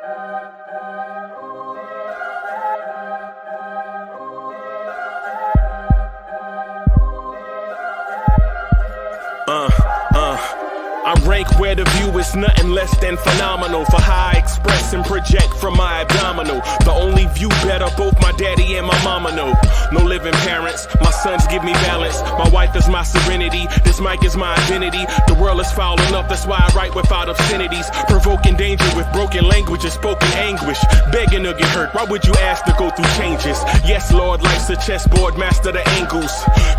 I rank where the view is nothing less than phenomenal for how I express and project from my abdominal. The only view better, both my daddy and my mama know. No living parents, my sons give me balance. My wife is my serenity, this mic is my identity. The world is foul enough, that's why I write without obscenities. Provoking danger with broken language and spoken anguish. Begging to get hurt, why would you ask to go through changes? Yes, Lord, life's a chessboard, master the angles.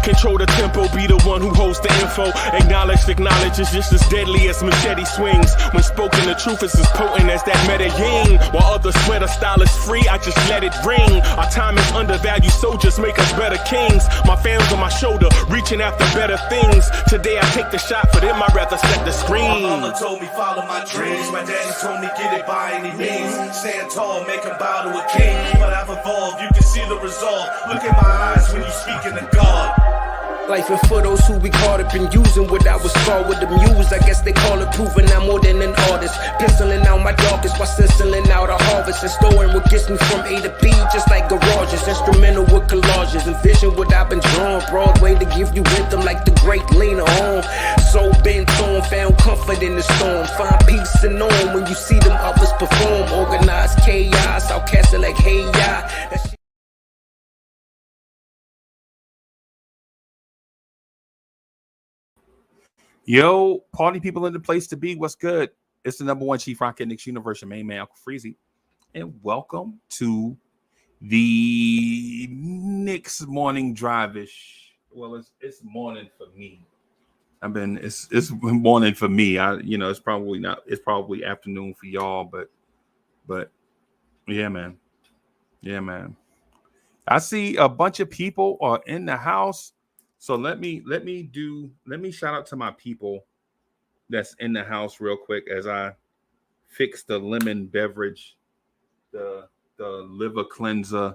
Control the tempo, be the one who holds the info. Acknowledge is just as deadly as machete swings. When spoken, the truth is as potent as that Medellin. While others swear the style is free, I just let it ring. Our time is undervalued, soldiers make us better kings. My fans on my shoulder, reaching after better things. Today I take the shot, for them I'd rather set the screen. My mama told me follow my dreams. My daddy told me get it by any means. Stand tall, make him bow to a king. But I've evolved, you can see the resolve. Look in my eyes when you speaking to God. Life and for those who we caught up in using what I was called with the muse. I guess they call it proving I'm more than an artist. Penciling out my darkest while stenciling out a harvest. And storing what gets me from A to B, just like garages. Instrumental with collages. Envision what I've been drawing. Broadway to give you rhythm like the great Lena Horne. So bent on, found comfort in the storm. Find peace and on when you see them others perform. Organized chaos, outcasted like hey ya. Yo, party people in the place to be. What's good? It's the number one Chief Rocket Knicks Universe, your main man, Uncle Freezie. And welcome to the Knicks morning drive-ish. Well, it's morning for me. It's morning for me. It's probably afternoon for y'all, but yeah, man. Yeah, man. I see a bunch of people are in the house. So let me shout out to my people that's in the house real quick as I fix the lemon beverage, the liver cleanser,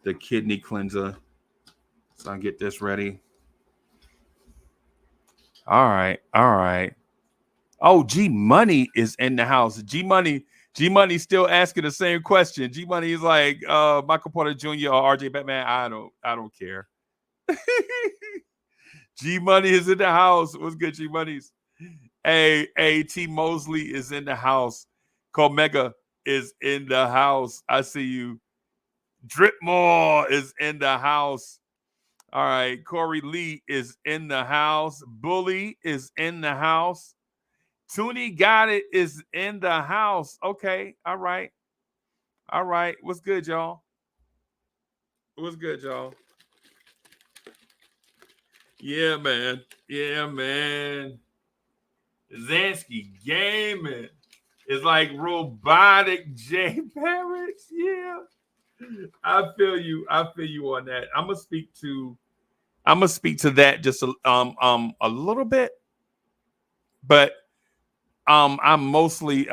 the kidney cleanser. So I get this ready. All right. Oh, G Money is in the house. G Money still asking the same question. G Money is like Michael Porter Jr. or RJ Batman. I don't care. G Money is in the house. What's good, G Money's? Hey, T Mosley is in the house. Comega is in the house. I see you. Dripmore is in the house. All right, Corey Lee is in the house. Bully is in the house. Toonie Got It is in the house. Okay, all right. What's good, y'all? Yeah, man. Zansky Gaming is like robotic J Barrett. Yeah. I feel you on that. I'm gonna speak to that just a little bit. But I mostly,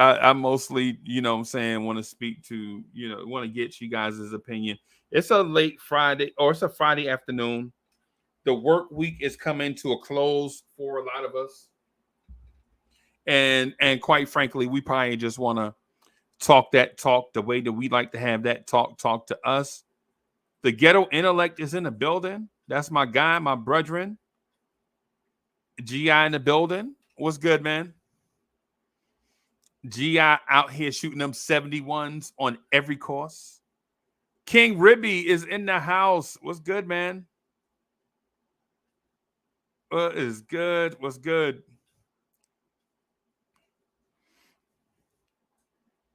you know what I'm saying, want to speak to, want to get you guys' opinion. It's a late Friday, or it's a Friday afternoon. The work week is coming to a close for a lot of us. And quite frankly, we probably just want to talk the way that we like to have that talk to us. The ghetto intellect is in the building. That's my guy, my brethren. GI in the building. What's good, man? GI out here shooting them 71s on every course. King Ribby is in the house. What's good, man? What is good? What's good?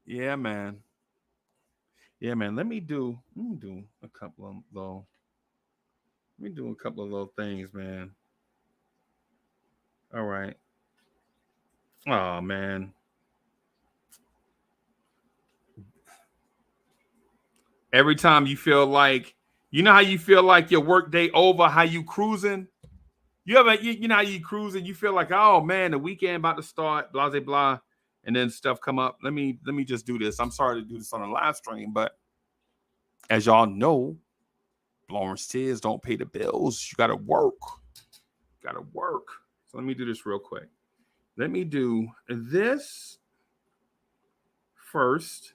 Yeah, man. Let me do a couple of little. Let me do a couple of little things, man. All right. Oh, man. Every time you feel like, how you feel like your work day over, how you cruising? You know how you cruising, you feel like, oh man, the weekend about to start, blah, blah, blah, and then stuff come up. Let me just do this. I'm sorry to do this on a live stream, but as y'all know, Blorange Tears don't pay the bills. You gotta work. So let me do this real quick. Let me do this first.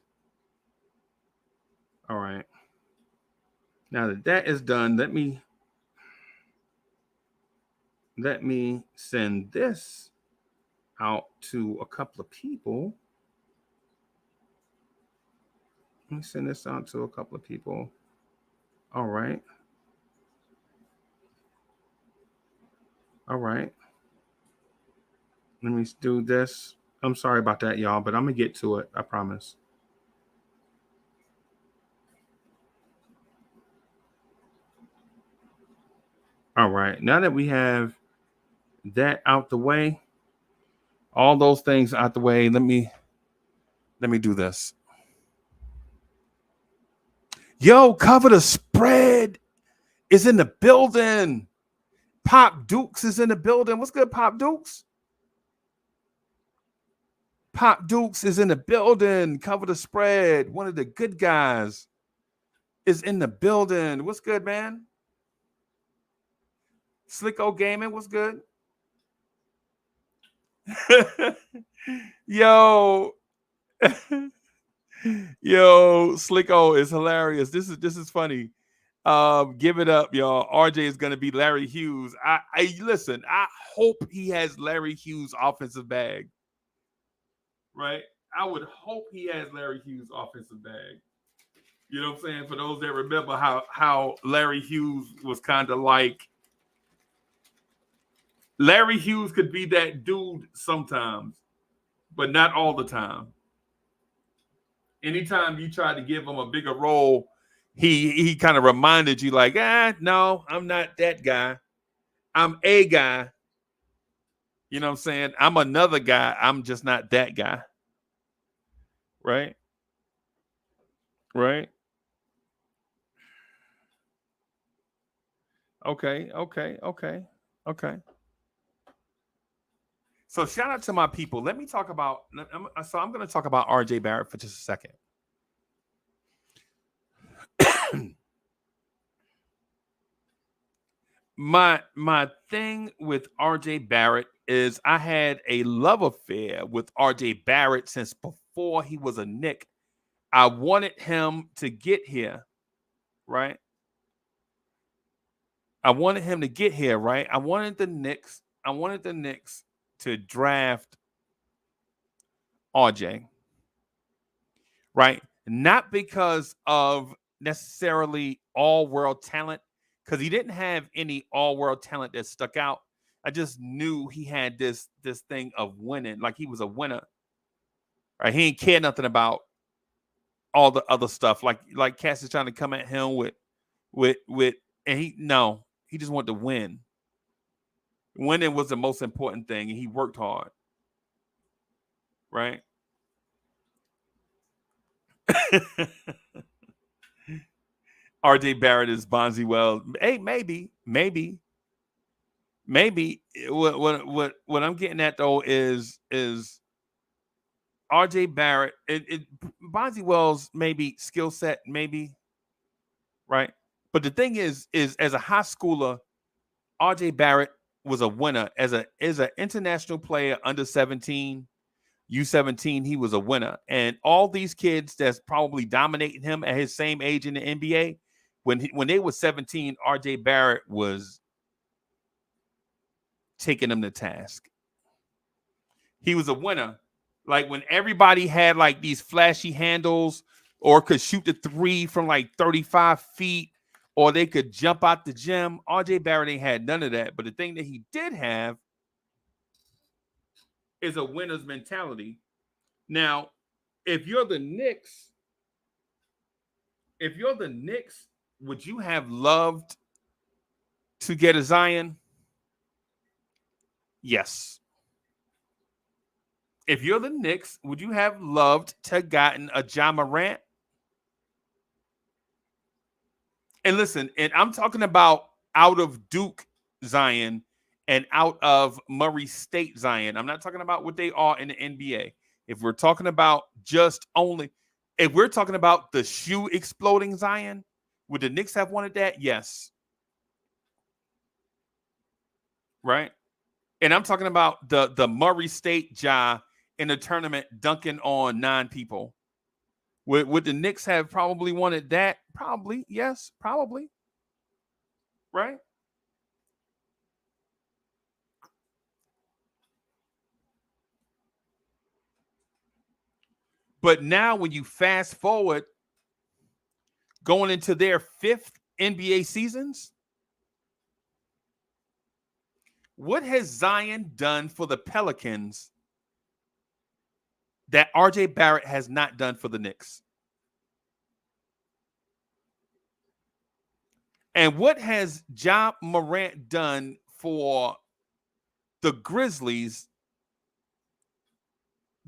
All right. Now that is done, let me send this out to a couple of people. Let me send this out to a couple of people. All right. All right. Let me do this. I'm sorry about that, y'all, but I'm going to get to it. I promise. All right. Now that we have that out the way, all those things out the way, let me do this. Yo, Cover the Spread is in the building. Pop Dukes is in the building. What's good, Pop Dukes? Pop Dukes is in the building. Cover the Spread. One of the good guys is in the building. What's good, man? Slicko Gaming, what's good? Yo. Yo, Slicko is hilarious. This is funny. Give it up, y'all. RJ is gonna be Larry Hughes. I listen, I hope he has Larry Hughes' offensive bag. Right? I would hope he has Larry Hughes' offensive bag. You know what I'm saying? For those that remember how Larry Hughes was kind of like, Larry Hughes could be that dude sometimes, but not all the time. Anytime you tried to give him a bigger role, he kind of reminded you like, no, I'm not that guy. I'm a guy. You know what I'm saying? I'm another guy. I'm just not that guy. Right? Right? Okay. So shout out to my people. Let me talk about, I'm going to talk about RJ Barrett for just a second. My thing with RJ Barrett is I had a love affair with RJ Barrett since before he was a Knick. I wanted him to get here, right? I wanted him to get here, right? I wanted the Knicks to draft RJ, right? Not because of necessarily all-world talent, because he didn't have any all-world talent that stuck out. I just knew he had this thing of winning, like he was a winner. Right? He didn't care nothing about all the other stuff. Like Cass is trying to come at him with and he just wanted to win. Winning was the most important thing, and he worked hard. Right? RJ Barrett is Bonzi Wells. Hey, maybe. What I'm getting at though is RJ Barrett. Bonzi Wells maybe skill set maybe, right? But the thing is as a high schooler, RJ Barrett was a winner as an international player under 17. U17, he was a winner. And all these kids that's probably dominating him at his same age in the NBA, when they were 17, RJ Barrett was taking them to task. He was a winner. Like when everybody had like these flashy handles or could shoot the three from like 35 feet or they could jump out the gym, RJ Barrett ain't had none of that. But the thing that he did have is a winner's mentality. Now, if you're the Knicks, would you have loved to get a Zion? Yes. If you're the Knicks, would you have loved to have gotten a Ja Morant? And listen, and I'm talking about out of Duke Zion and out of Murray State Zion. I'm not talking about what they are in the NBA. If we're talking about if we're talking about the shoe exploding Zion, would the Knicks have wanted that? Yes. Right? And I'm talking about the Murray State Ja in the tournament dunking on 9 people. Would the Knicks have probably wanted that? Probably, yes, probably. Right? But now when you fast forward going into their 5th NBA seasons, what has Zion done for the Pelicans that RJ Barrett has not done for the Knicks? And what has Ja Morant done for the Grizzlies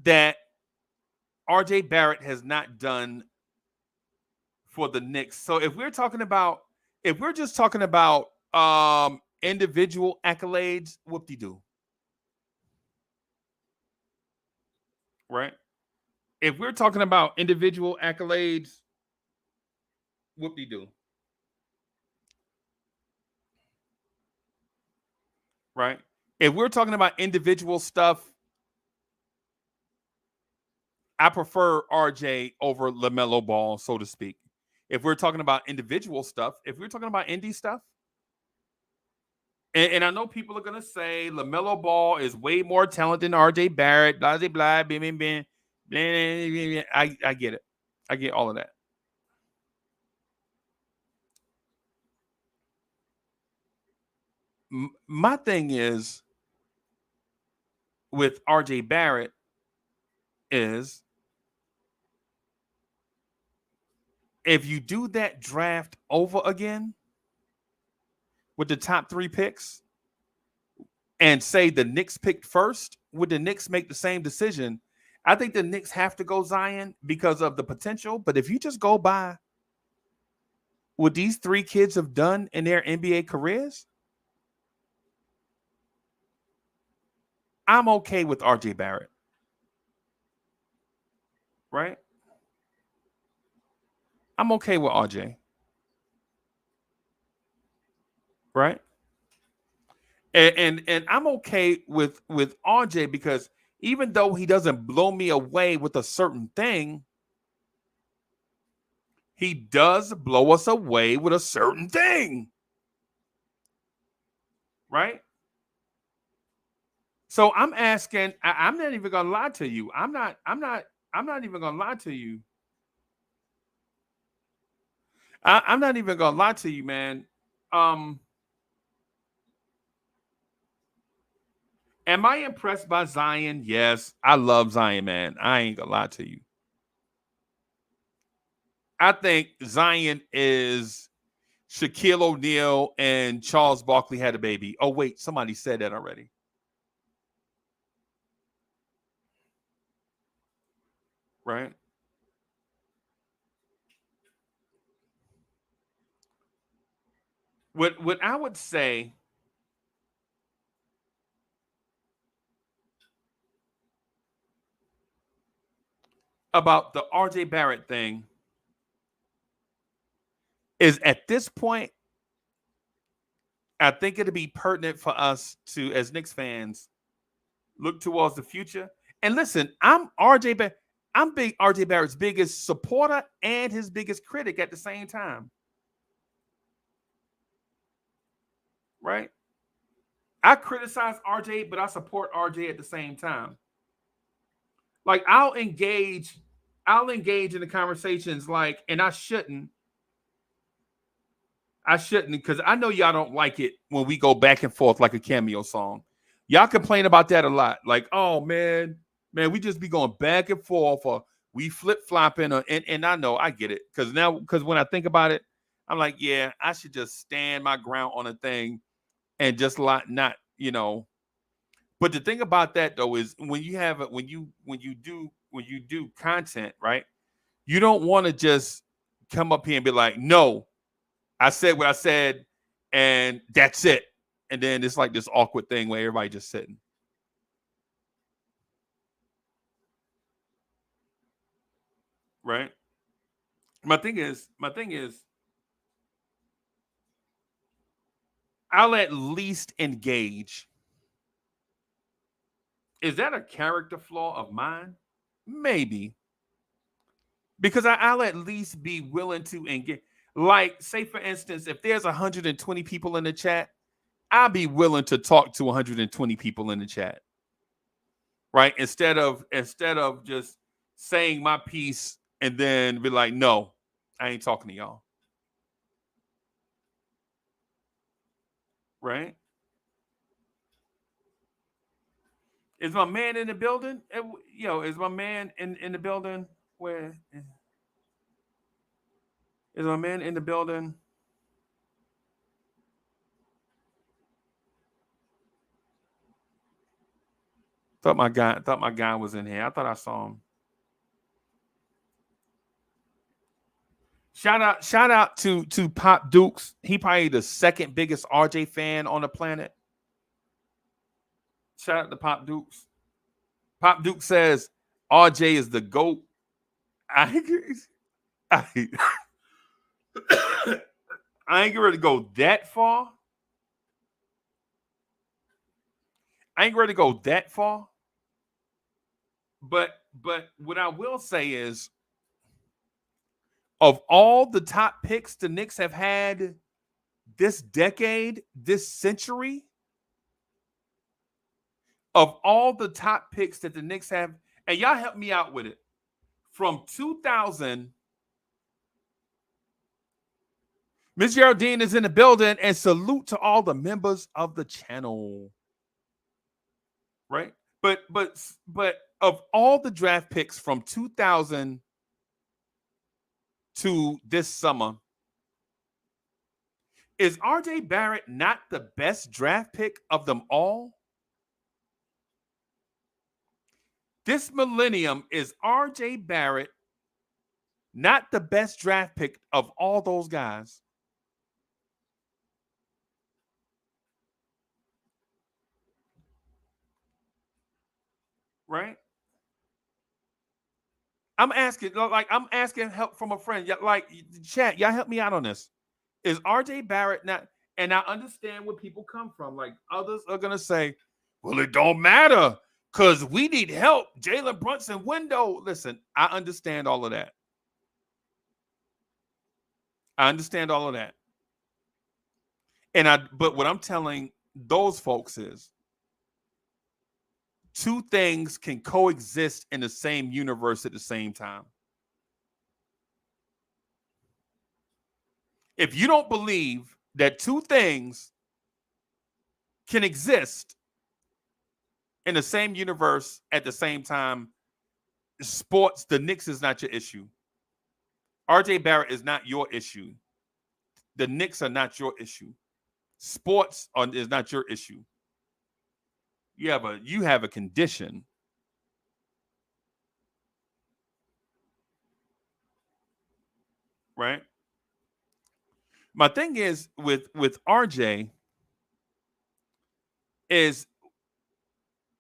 that RJ Barrett has not done for the Knicks? So if we're just talking about individual accolades, whoop-de-doo. Right? If we're talking about individual accolades, whoop-de-doo. Right? If we're talking about individual stuff, I prefer RJ over LaMelo Ball, so to speak. If we're talking about individual stuff, if we're talking about indie stuff, and I know people are gonna say LaMelo Ball is way more talented than RJ Barrett, blah blah blah, blah, blah, blah, blah. I get it. I get all of that. My thing is with RJ Barrett is if you do that draft over again with the top 3 picks and say the Knicks picked first, would the Knicks make the same decision? I think the Knicks have to go Zion because of the potential. But if you just go by what these 3 kids have done in their NBA careers, I'm okay with RJ Barrett. Right? I'm okay with RJ. Right? And I'm okay with RJ because even though he doesn't blow me away with a certain thing, he does blow us away with a certain thing. Right? So I'm asking, I'm not even gonna lie to you. I'm not even gonna lie to you. I'm not even gonna lie to you, man. Am I impressed by Zion? Yes, I love Zion, man. I ain't gonna lie to you. I think Zion is Shaquille O'Neal and Charles Barkley had a baby. Oh, wait, somebody said that already. Right? What I would say about the RJ Barrett thing is at this point, I think it'd be pertinent for us to, as Knicks fans, look towards the future. And listen, I'm big RJ Barrett's biggest supporter and his biggest critic at the same time. Right? I criticize RJ, but I support RJ at the same time. Like I'll engage in the conversations like, and I shouldn't because I know y'all don't like it when we go back and forth like a cameo song. Y'all complain about that a lot. Like, oh man, we just be going back and forth or we flip-flopping and I know I get it. Because when I think about it, I'm like, yeah, I should just stand my ground on a thing and just not, But the thing about that though is when you do content, right? You don't want to just come up here and be like, no, I said what I said, and that's it. And then it's like this awkward thing where everybody just sitting. Right? My thing is, I'll at least engage. Is that a character flaw of mine? Maybe. Because I'll at least be willing to engage. Like, say for instance, if there's 120 people in the chat, I'll be willing to talk to 120 people in the chat, right? Instead of just saying my piece and then be like, no, I ain't talking to y'all, right? Is my man in the building? Is my man in the building? Where is my man in the building? Thought my guy was in here. I thought I saw him. Shout out to Pop Dukes. He probably the second biggest RJ fan on the planet. Shout out to Pop Dukes. Pop Duke says RJ is the GOAT. I ain't ready to go that far. But what I will say is, of all the top picks the Knicks have had this decade, this century, of all the top picks that the Knicks have, and y'all help me out with it, from 2000, Ms. Geraldine is in the building, and salute to all the members of the channel. Right? But of all the draft picks from 2000 to this summer, is RJ Barrett not the best draft pick of them all? This millennium, is RJ Barrett not the best draft pick of all those guys? Right? I'm asking help from a friend. Like, chat, y'all help me out on this. Is RJ Barrett not? And I understand where people come from. Like, others are gonna say, well, it don't matter because we need help. Jalen Brunson window. Listen, I understand all of that. But what I'm telling those folks is, two things can coexist in the same universe at the same time. If you don't believe that two things can exist in the same universe at the same time, sports, the Knicks is not your issue. RJ Barrett is not your issue. The Knicks are not your issue. Sports is not your issue. You have a condition. Right? My thing is with RJ is,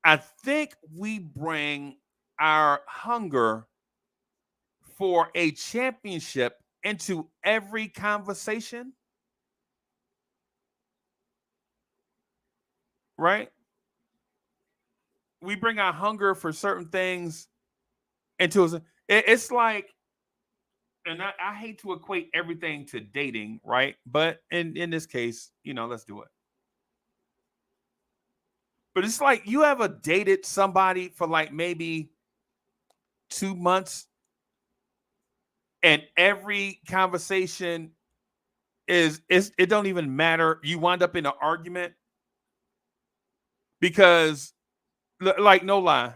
I think we bring our hunger for a championship into every conversation. Right? We bring our hunger for certain things into it's like, and I hate to equate everything to dating, right? But in this case, let's do it. But it's like, you ever dated somebody for like maybe 2 months, and every conversation it don't even matter. You wind up in an argument because, like, no lie.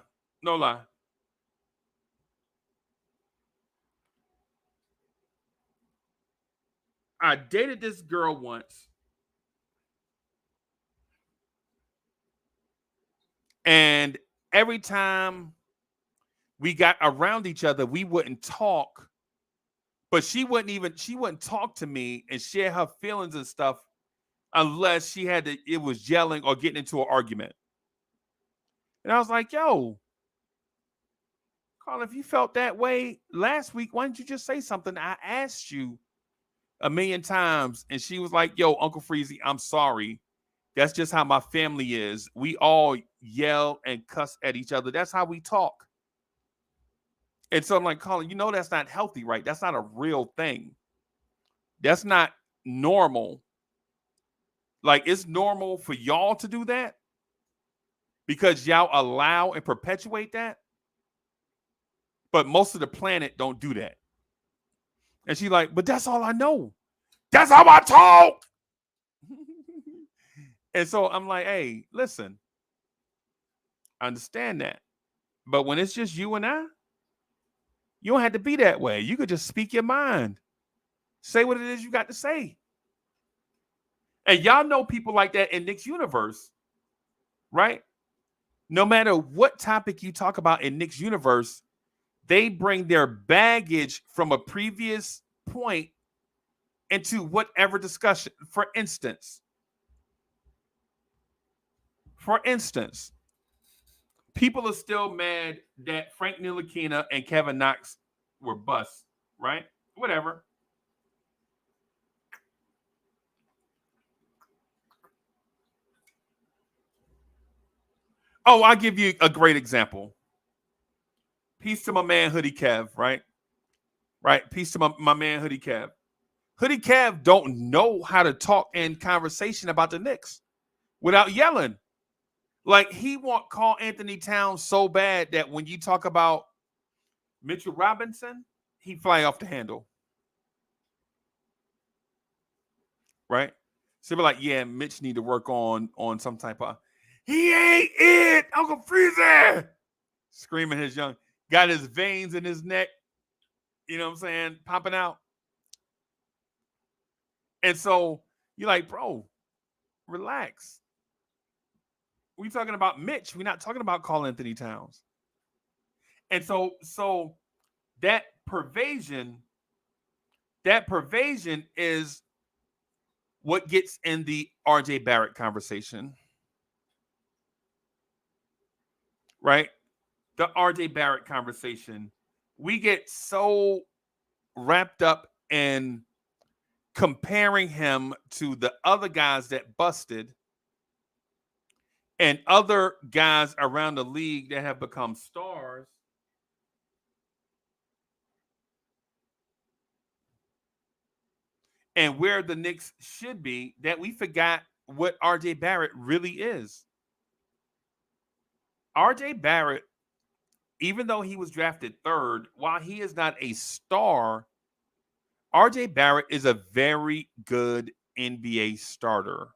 I dated this girl once, and every time we got around each other, we wouldn't talk, but she wouldn't talk to me and share her feelings and stuff unless it was yelling or getting into an argument. And I was like, yo, Carl, if you felt that way last week, why didn't you just say something? I asked you a million times. And she was like, yo, Uncle Freezie, I'm sorry. That's just how my family is. We all yell and cuss at each other. That's how we talk. And so I'm like, Colin, that's not healthy, right? That's not a real thing. That's not normal. Like, it's normal for y'all to do that because y'all allow and perpetuate that. But most of the planet don't do that. And she's like, but that's all I know. That's how I talk. And so I'm like, hey, listen, I understand that. But when it's just you and I, you don't have to be that way. You could just speak your mind. Say what it is you got to say. And y'all know people like that in Knicks universe, right? No matter what topic you talk about in Knicks universe, they bring their baggage from a previous point into whatever discussion. For instance, people are still mad that Frank Ntilikina and Kevin Knox were busts, right? Whatever. Oh, I'll give you a great example. Peace to my man Hoodie Kev, right? Right. Peace to my man Hoodie Kev. Hoodie Kev don't know how to talk in conversation about the Knicks without yelling. Like, he want Karl Anthony Towns so bad that when you talk about Mitchell Robinson, he fly off the handle. Right? So we're like, yeah, Mitch need to work on some type of, he ain't it, Uncle Freezie, screaming his young, got his veins in his neck, you know what I'm saying, popping out. And so you're like, bro, relax. We're talking about Mitch. We're not talking about Karl Anthony Towns. And so that pervasion is what gets in the RJ Barrett conversation. Right? The RJ Barrett conversation. We get so wrapped up in comparing him to the other guys that busted and other guys around the league that have become stars. And where the Knicks should be, that we forgot what RJ Barrett really is. RJ Barrett, even though he was drafted third, while he is not a star, RJ Barrett is a very good NBA starter.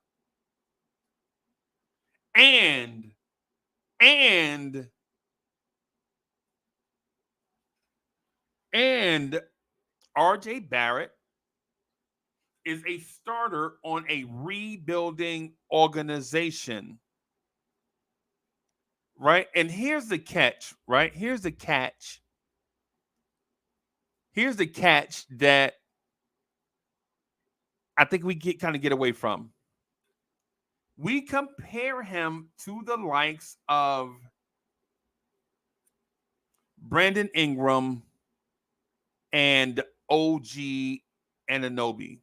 And RJ Barrett is a starter on a rebuilding organization. Right? And here's the catch, right? Here's the catch that I think we kind of get away from. We compare him to the likes of Brandon Ingram and OG Anunoby.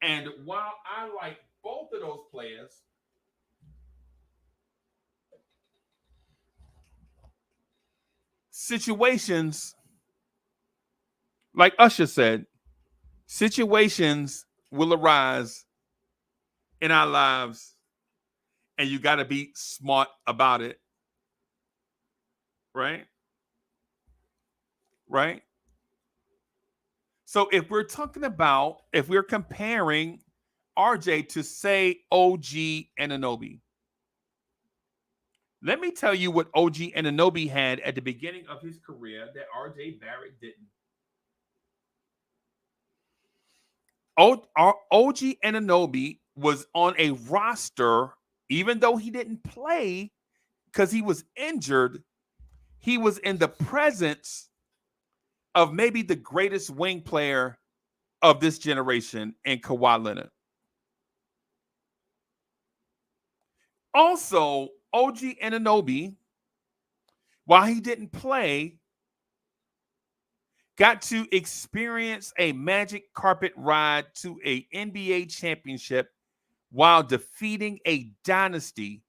And while I like both of those players, situations, like Usher said, situations will arise in our lives, and you got to be smart about it. Right? Right? So if we're comparing RJ to, say, OG Anunoby, let me tell you what OG Anunoby had at the beginning of his career that RJ Barrett didn't. OG Anunoby was on a roster, even though he didn't play because he was injured. He was in the presence of maybe the greatest wing player of this generation in Kawhi Leonard. Also, OG Anunoby, while he didn't play, got to experience a magic carpet ride to an NBA championship while defeating a dynasty.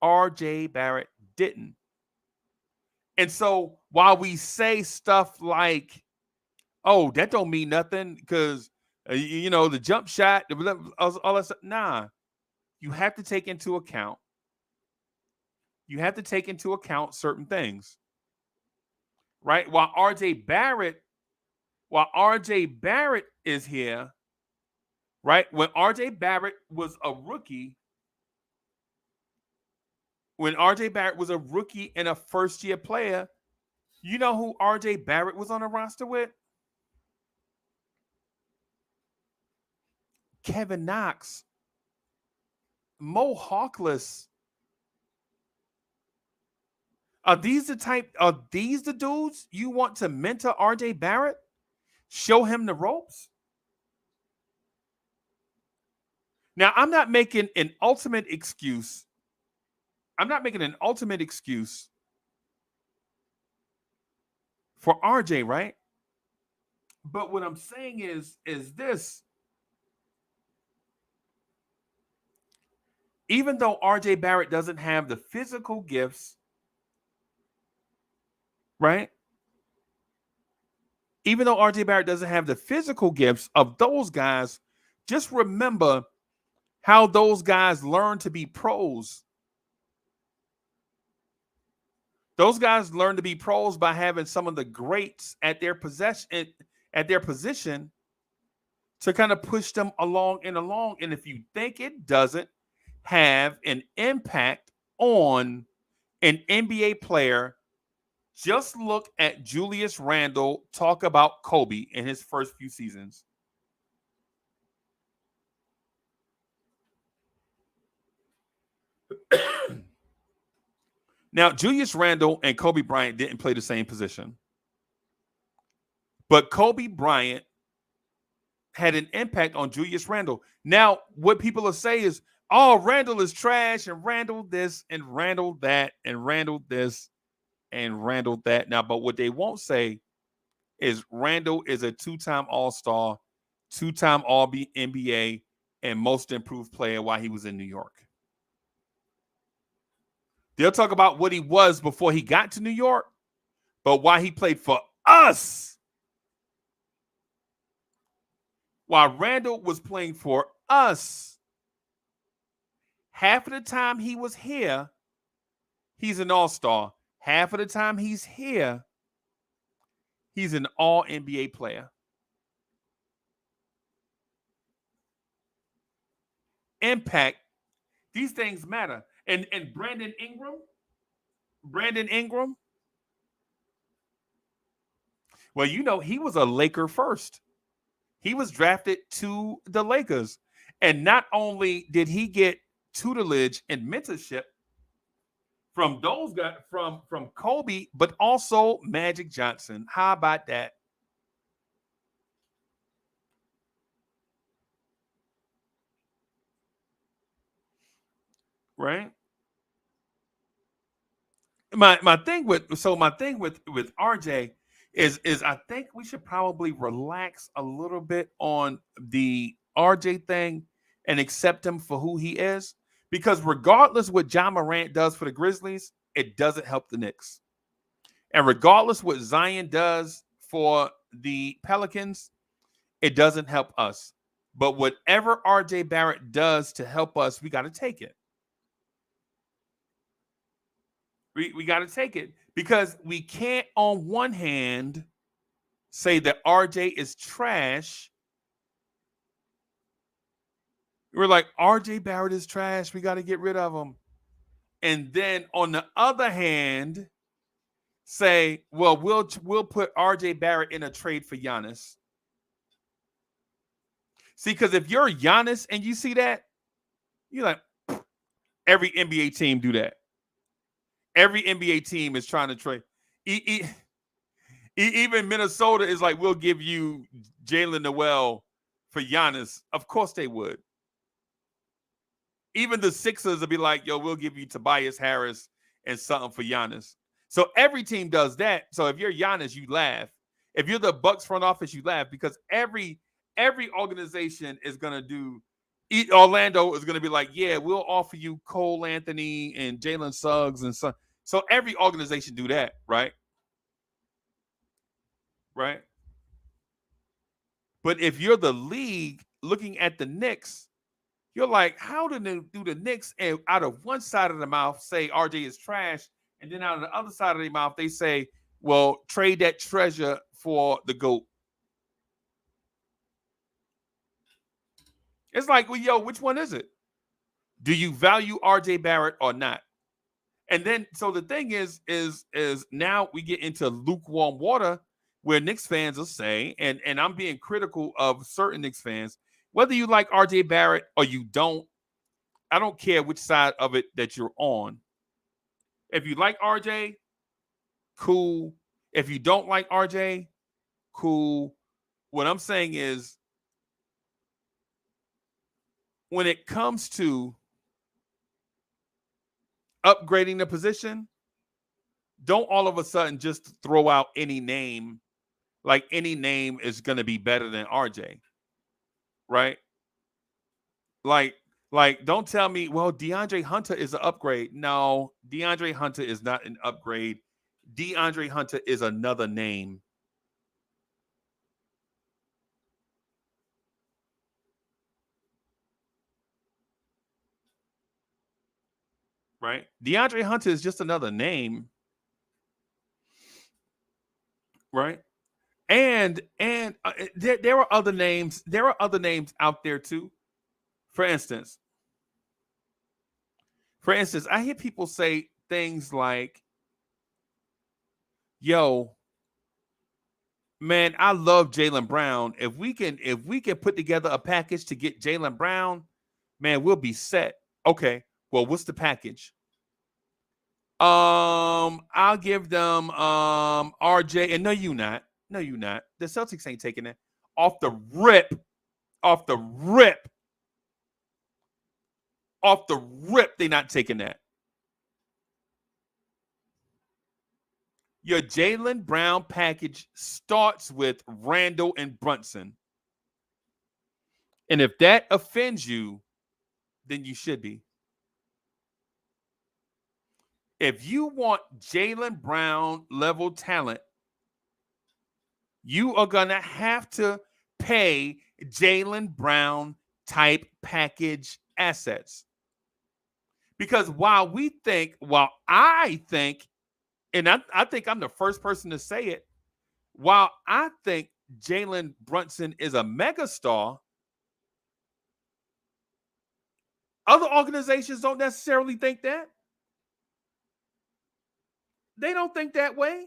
RJ Barrett didn't. And so while we say stuff like, oh, that don't mean nothing because, the jump shot, all that stuff. Nah, you have to take into account. You have to take into account certain things, right? While RJ Barrett is here, right? When RJ Barrett was a rookie, and a first-year player, you know who RJ Barrett was on the roster with? Kevin Knox, Mo Hawkless. Are these the dudes you want to mentor RJ Barrett? Show him the ropes? Now, I'm not making an ultimate excuse. For RJ, right? But what I'm saying is this. Even though RJ Barrett doesn't have the physical gifts, right? Even though RJ Barrett doesn't have the physical gifts of those guys, just remember how those guys learn to be pros. Those guys learn to be pros by having some of the greats at their position to kind of push them along. And if you think it doesn't have an impact on an NBA player, just look at Julius Randle talk about Kobe in his first few seasons. Now, Julius Randle and Kobe Bryant didn't play the same position. But Kobe Bryant had an impact on Julius Randle. Now, what people will say is, oh, Randle is trash, and Randle this, and Randle that, and Randle this, and Randle that. Now, but what they won't say is Randle is a two-time All-Star, two-time All-NBA, and most improved player while he was in New York. They'll talk about what he was before he got to New York, but while he played for us, while Randle was playing for us, half of the time he was here, he's an all-star. Half of the time he's here, he's an all-NBA player. Impact, these things matter. And Brandon Ingram, well, he was a Laker first. He was drafted to the Lakers. And not only did he get tutelage and mentorship from those guys, from Kobe, but also Magic Johnson. How about that? Right? My thing with RJ is I think we should probably relax a little bit on the RJ thing and accept him for who he is, because regardless what Ja Morant does for the Grizzlies, it doesn't help the Knicks. And regardless what Zion does for the Pelicans, it doesn't help us. But whatever RJ Barrett does to help us, we got to take it. We got to take it, because we can't on one hand say that RJ is trash. We're like, RJ Barrett is trash, we got to get rid of him. And then on the other hand, say, well, we'll put RJ Barrett in a trade for Giannis. See, because if you're Giannis and you see that, you're like, every NBA team do that. Every NBA team is trying to trade. Even Minnesota is like, we'll give you Jalen Noel for Giannis. Of course they would. Even the Sixers will be like, yo, we'll give you Tobias Harris and something for Giannis. So every team does that. So if you're Giannis, you laugh. If you're the Bucks front office, you laugh, because every organization is going to do. Orlando is going to be like, yeah, we'll offer you Cole Anthony and Jalen Suggs and so. So every organization do that, right? Right. But if you're the league looking at the Knicks, you're like, how do the Knicks, and out of one side of the mouth say RJ is trash, and then out of the other side of the mouth they say, well, trade that treasure for the GOAT. It's like, well, yo, which one is it? Do you value RJ Barrett or not? And then, so the thing is now we get into lukewarm water where Knicks fans are saying, and I'm being critical of certain Knicks fans, whether you like RJ Barrett or you don't, I don't care which side of it that you're on. If you like RJ, cool. If you don't like RJ, cool. What I'm saying is, when it comes to upgrading the position, don't all of a sudden just throw out any name, like any name is going to be better than RJ, right? Like, don't tell me, well, DeAndre Hunter is an upgrade. No, DeAndre Hunter is not an upgrade. DeAndre Hunter is another name. Right? DeAndre Hunter is just another name. Right? And there are other names. There are other names out there too. For instance, I hear people say things like, yo, man, I love Jaylen Brown. If we can put together a package to get Jaylen Brown, man, we'll be set. Okay. Well, what's the package? I'll give them RJ. And no, you not. No, you not. The Celtics ain't taking that. Off the rip. They're not taking that. Your Jaylen Brown package starts with Randall and Brunson. And if that offends you, then you should be. If you want Jaylen Brown level talent, you are going to have to pay Jaylen Brown type package assets. Because while I think, and I think I'm the first person to say it, while I think Jalen Brunson is a megastar, other organizations don't necessarily think that. They don't think that way.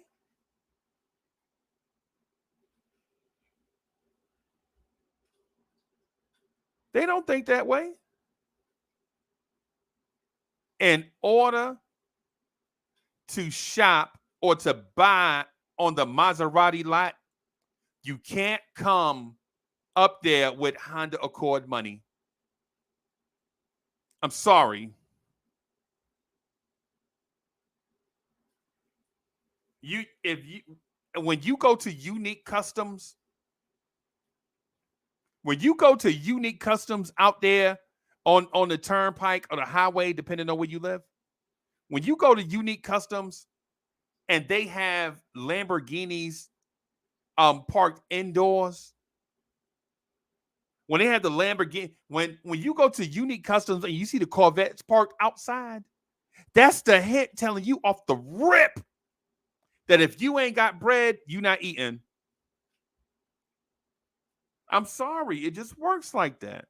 They don't think that way. In order to shop or to buy on the Maserati lot, you can't come up there with Honda Accord money. I'm sorry. When you go to Unique Customs, out there on the turnpike or the highway, depending on where you live, when you go to Unique Customs and they have Lamborghinis parked indoors, when they have the Lamborghini, when you go to Unique Customs and you see the Corvettes parked outside, that's the hint telling you off the rip that if you ain't got bread, you're not eating. I'm sorry. It just works like that.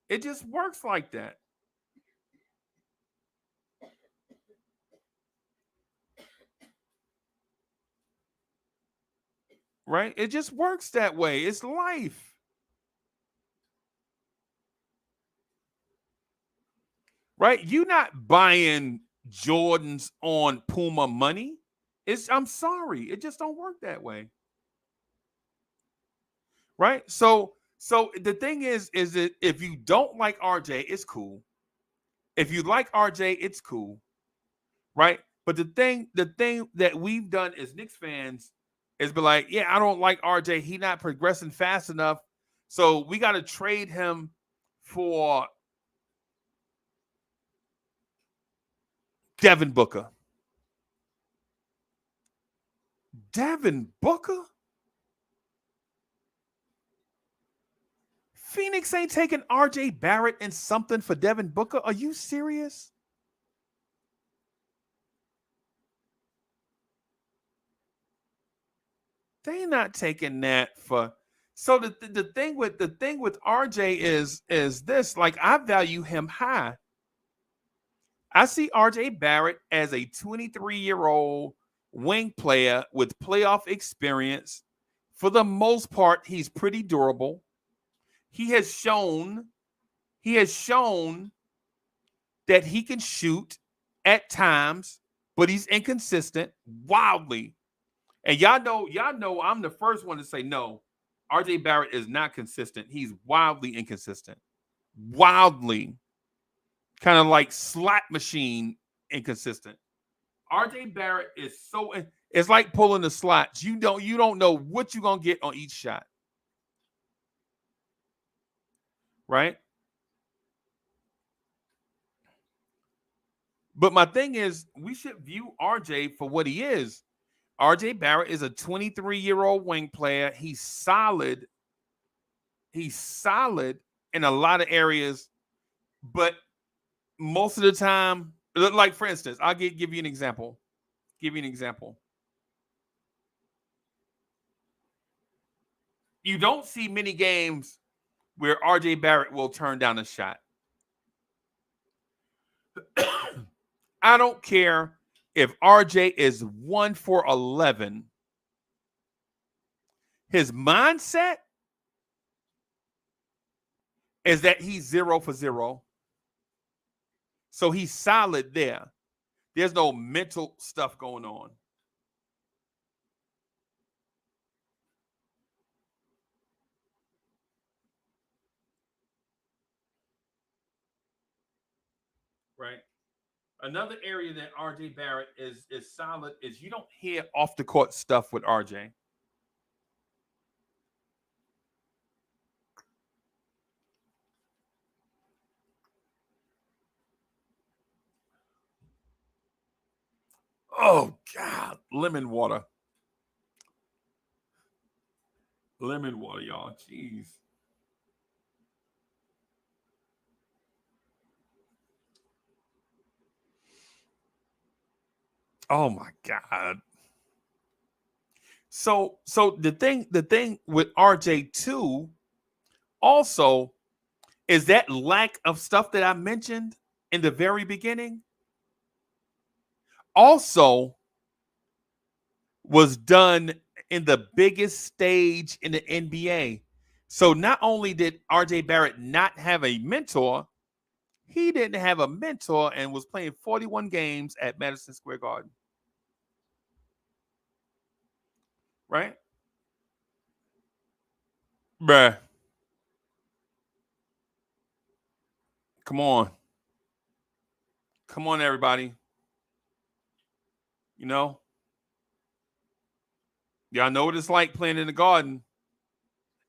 It just works like that. Right? It just works that way. It's life. Right? You're not buying Jordans on Puma money. I'm sorry. It just don't work that way. Right? So the thing is that if you don't like RJ, it's cool. If you like RJ, it's cool. Right? But the thing that we've done as Knicks fans is be like, yeah, I don't like RJ. He not progressing fast enough. So we got to trade him for Devin Booker. Devin Booker? Phoenix ain't taking RJ Barrett and something for Devin Booker? Are you serious? They not taking that for. So the thing with RJ is this, like, I value him high. I see RJ Barrett as a 23-year-old wing player with playoff experience. For the most part, he's pretty durable. He has shown that he can shoot at times, but he's inconsistent wildly. And y'all know I'm the first one to say no. RJ Barrett is not consistent. He's wildly inconsistent. Wildly. Kind of like slot machine inconsistent. RJ Barrett is so, it's like pulling the slots. You don't know what you're gonna get on each shot. Right? But my thing is, we should view RJ for what he is. RJ Barrett is a 23-year-old wing player. He's solid. He's solid in a lot of areas, but most of the time, like, for instance, I'll give you an example. You don't see many games where RJ Barrett will turn down a shot. I don't care if RJ is 1 for 11. His mindset is that he's 0 for 0. So he's solid there. There's no mental stuff going on. Right. Another area that RJ Barrett is solid is you don't hear off the court stuff with RJ. Oh God, lemon water. Lemon water, y'all. Jeez. Oh my God. So the thing with RJ too also is that lack of stuff that I mentioned in the very beginning also was done in the biggest stage in the NBA. So not only did RJ Barrett not have a mentor, he didn't have a mentor and was playing 41 games at Madison Square Garden. Right? Bruh. Come on. Come on, everybody. You know? Y'all know what it's like playing in the Garden.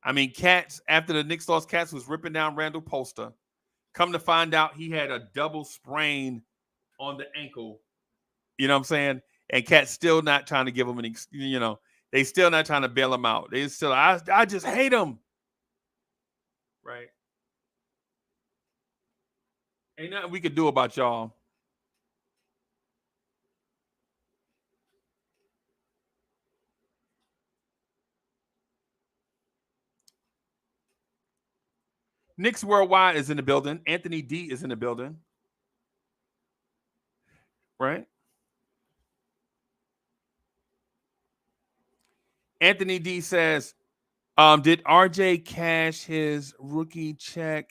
I mean, Cats, after the Knicks lost, Cats was ripping down Randall Poster. Come to find out he had a double sprain on the ankle. You know what I'm saying? And Cats still not trying to give him they still not trying to bail him out. They still, I just hate him. Right? Ain't nothing we could do about y'all. Knicks Worldwide is in the building. Anthony D is in the building. Right? Anthony D says, did RJ cash his rookie check?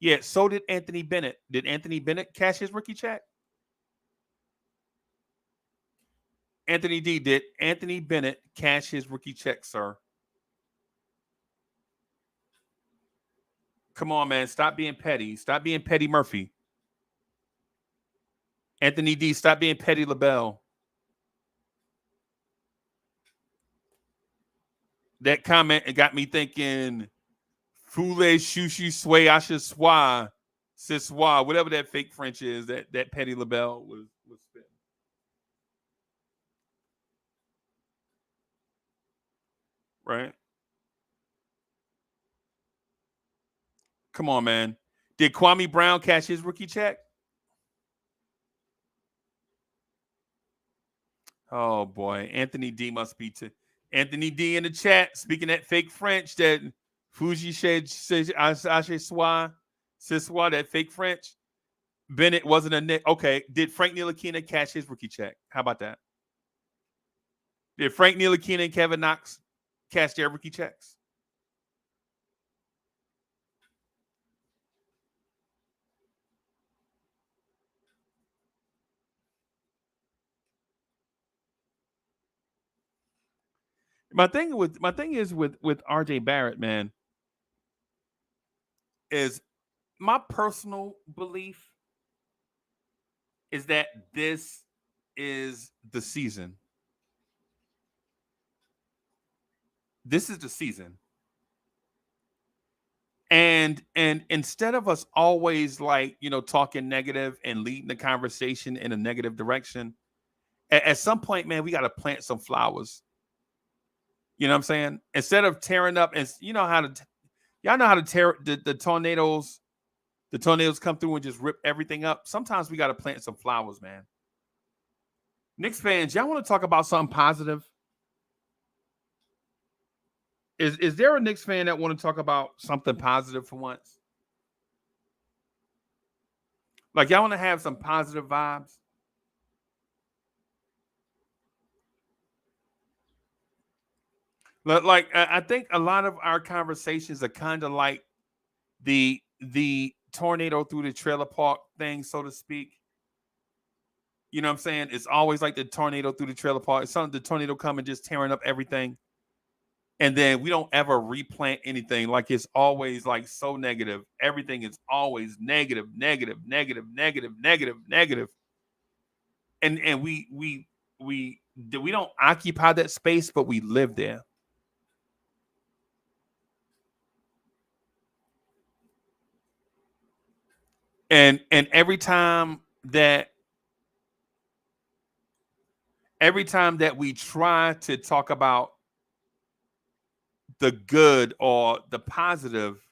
Yeah, so did Anthony Bennett. Did Anthony Bennett cash his rookie check? Anthony D, did Anthony Bennett cash his rookie check, sir? Come on, man. Stop being petty. Stop being Petty Murphy. Anthony D, stop being Petty LaBelle. That comment, it got me thinking, Foule Shushu Sway Asha Swa, Siswa, whatever that fake French is, that Petty LaBelle was was spitting. Right? Come on, man. Did Kwame Brown cash his rookie check? Oh boy, Anthony D must be Anthony D in the chat speaking that fake French that Fuji said Siswa, that fake French. Bennett wasn't a Nick. Okay, did Frank Ntilikina cash his rookie check? How about that? Did Frank Ntilikina and Kevin Knox cash their rookie checks? My thing is with RJ Barrett, man, is my personal belief is that this is the season. This is the season. And instead of us always talking negative and leading the conversation in a negative direction, at some point, man, we got to plant some flowers. You know what I'm saying? Instead of tearing up, and y'all know how to tear the tornadoes. The tornadoes come through and just rip everything up. Sometimes we got to plant some flowers, man. Knicks fans, y'all want to talk about something positive? Is there a Knicks fan that want to talk about something positive for once? Like y'all want to have some positive vibes? Like I think a lot of our conversations are kind of like the tornado through the trailer park thing, so to speak. You know what I'm saying? It's always like the tornado through the trailer park. It's something the tornado coming just tearing up everything. And then we don't ever replant anything. Like it's always like so negative. Everything is always negative, negative, negative, negative, negative, negative. And we don't occupy that space, but we live there. And every time that we try to talk about the good or the positive,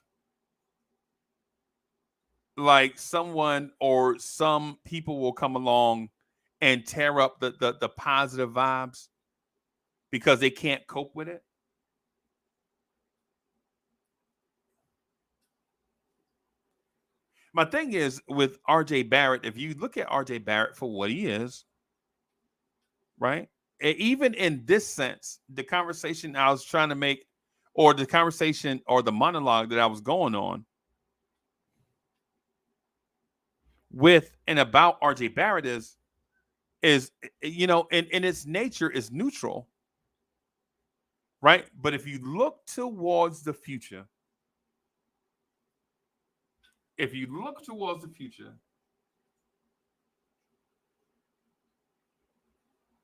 like someone or some people will come along and tear up the positive vibes because they can't cope with it. My thing is with RJ Barrett, if you look at RJ Barrett for what he is, right? Even in this sense, the conversation I was trying to make, or the conversation or the monologue that I was going on with and about RJ Barrett is in its nature is neutral, right? But if you look towards the future,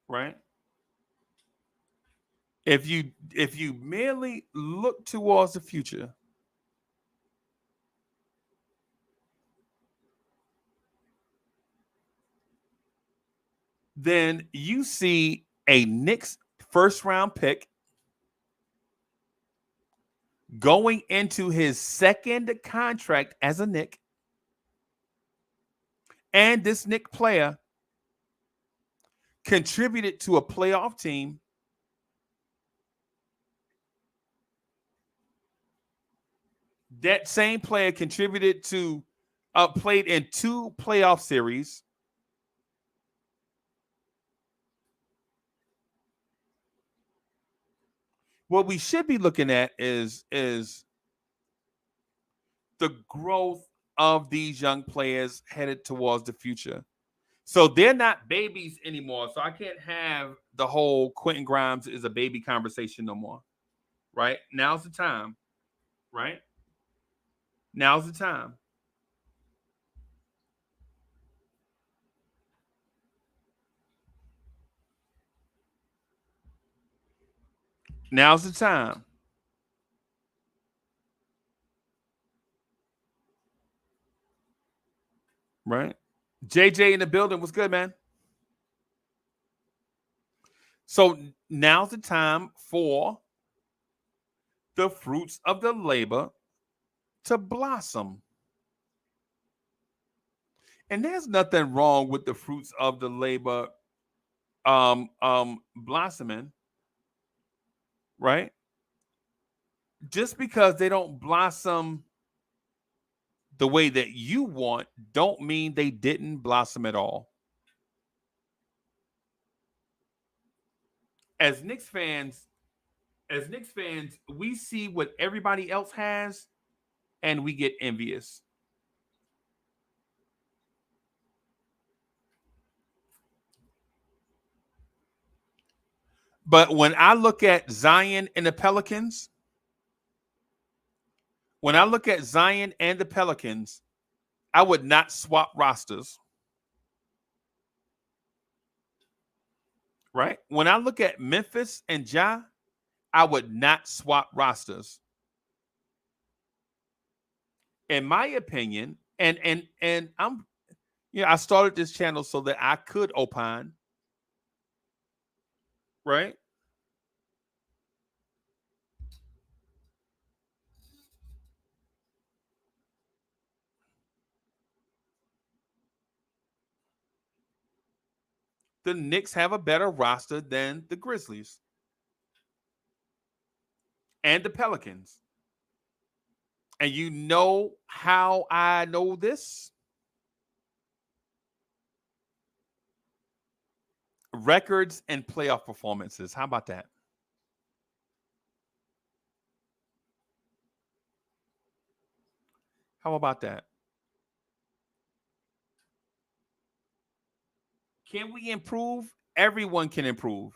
right? If you merely look towards the future, then you see a Knicks first round pick going into his second contract as a Knick, and this Knick player contributed to a playoff team. That same player contributed to played in 2 playoff series. What we should be looking at is the growth of these young players headed towards the future. So they're not babies anymore. So I can't have the whole Quentin Grimes is a baby conversation no more. Right? Now's the time. Right? Now's the time. Now's the time. Right? JJ in the building. What's good, man? So now's the time for the fruits of the labor to blossom. And there's nothing wrong with the fruits of the labor blossoming, right? Just because they don't blossom the way that you want, don't mean they didn't blossom at all. As Knicks fans, we see what everybody else has and we get envious. But when I look at Zion and the Pelicans, I would not swap rosters. Right? When I look at Memphis and Ja, I would not swap rosters. In my opinion, and I'm I started this channel so that I could opine, right? The Knicks have a better roster than the Grizzlies and the Pelicans. And you know how I know this? Records and playoff performances. How about that? How about that? Can we improve? Everyone can improve.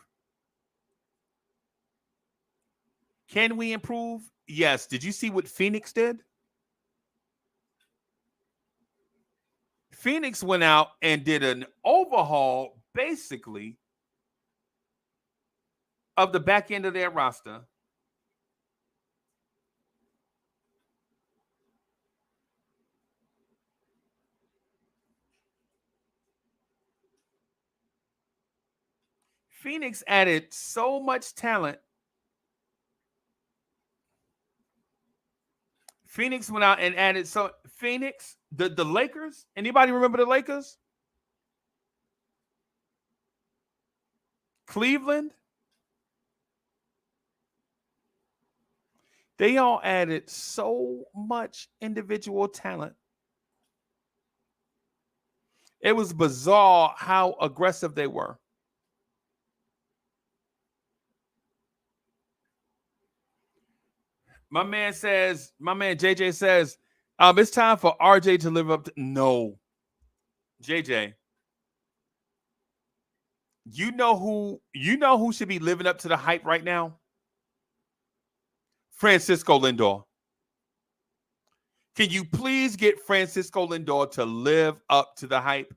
Can we improve? Yes. Did you see what Phoenix did? Phoenix went out and did an overhaul, basically, of the back end of their roster. Phoenix added so much talent. Phoenix went out and added Phoenix, the Lakers. Anybody remember the Lakers? Cleveland. They all added so much individual talent. It was bizarre how aggressive they were. My man JJ says, it's time for RJ to live up to. No. JJ. You know who should be living up to the hype right now? Francisco Lindor. Can you please get Francisco Lindor to live up to the hype?